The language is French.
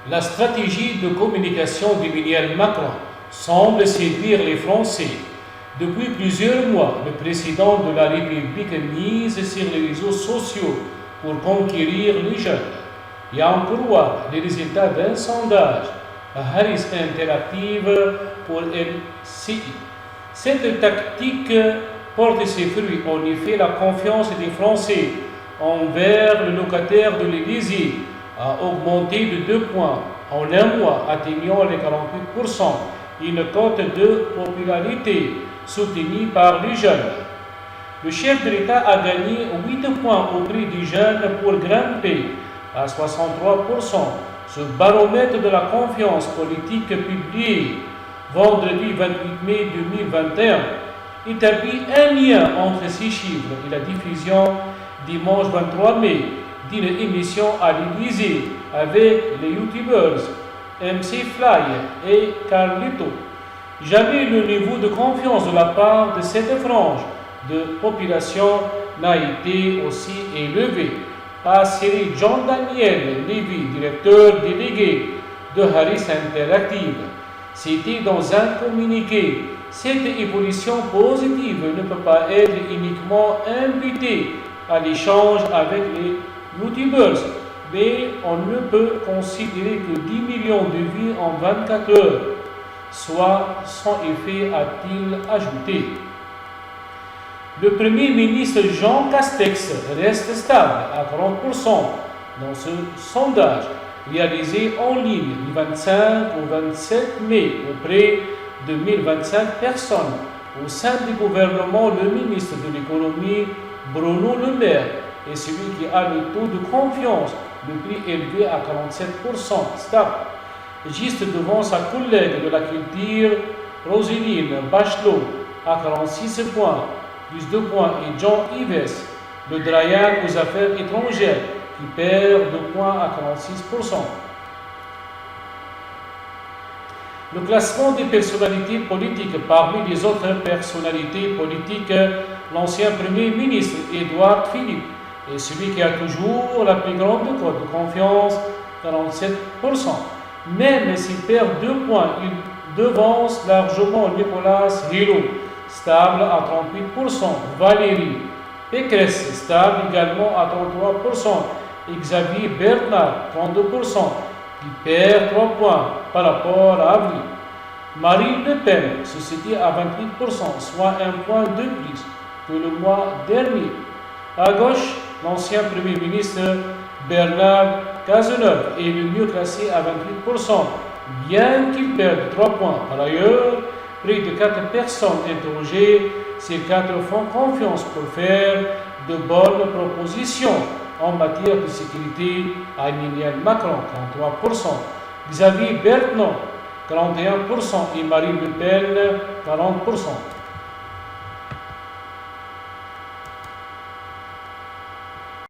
La stratégie de communication d'Emmanuel Macron semble séduire les Français. Depuis plusieurs mois, le président de la République mise sur les réseaux sociaux pour conquérir les jeunes. Et à en croire les résultats d'un sondage à Harris Interactive pour LCI. Cette tactique porte ses fruits. En effet, la confiance des Français envers le locataire de l'Élysée a augmenté de 2 points en un mois, atteignant les 48%, une cote de popularité soutenue par les jeunes. Le chef de l'État a gagné 8 points auprès des jeunes pour grimper à 63%. Ce baromètre de la confiance politique publié vendredi 28 mai 2021 établit un lien entre ces chiffres et la diffusion dimanche 23 mai d'une émission à l'Élysée avec les youtubeurs MC Fly et Carlito. Jamais le niveau de confiance de la part de cette frange de population n'a été aussi élevé, a assuré John Daniel Levy, directeur délégué de Harris Interactive. C'était dans un communiqué. Cette évolution positive ne peut pas être uniquement imputée à l'échange avec les youtubeurs, mais on ne peut considérer que 10 millions de vues en 24 heures, soit sans effet, a-t-il ajouté. Le Premier ministre Jean Castex reste stable à 40% dans ce sondage réalisé en ligne du 25 au 27 mai auprès de 1025 personnes. Au sein du gouvernement, le ministre de l'économie Bruno Le Maire est celui qui a le taux de confiance le plus élevé à 47%, stable, juste devant sa collègue de la culture Roselyne Bachelot à 46 points, plus 2 points, et Jean Yves Le Drian aux affaires étrangères qui perd 2 points à 46%. Le classement des personnalités politiques. Parmi les autres personnalités politiques, l'ancien Premier ministre Édouard Philippe est celui qui a toujours la plus grande cote de confiance, 47%. Même s'il perd 2 points, il devance largement Nicolas Hulot, stable à 38%, Valérie Pécresse, stable également à 33%, et Xavier Bernard, 32%, qui perd 3 points par rapport à avril. Marine Le Pen se situe à 28%, soit 1 point de plus que le mois dernier. À gauche, l'ancien Premier ministre Bernard Cazeneuve est le mieux classé à 28%, bien qu'il perde 3 points. Par ailleurs, près de 4 personnes interrogées sur 4 font confiance pour faire de bonnes propositions en matière de sécurité à Emmanuel Macron, 43%, Xavier Bertrand, 41% et Marine Le Pen, 40%.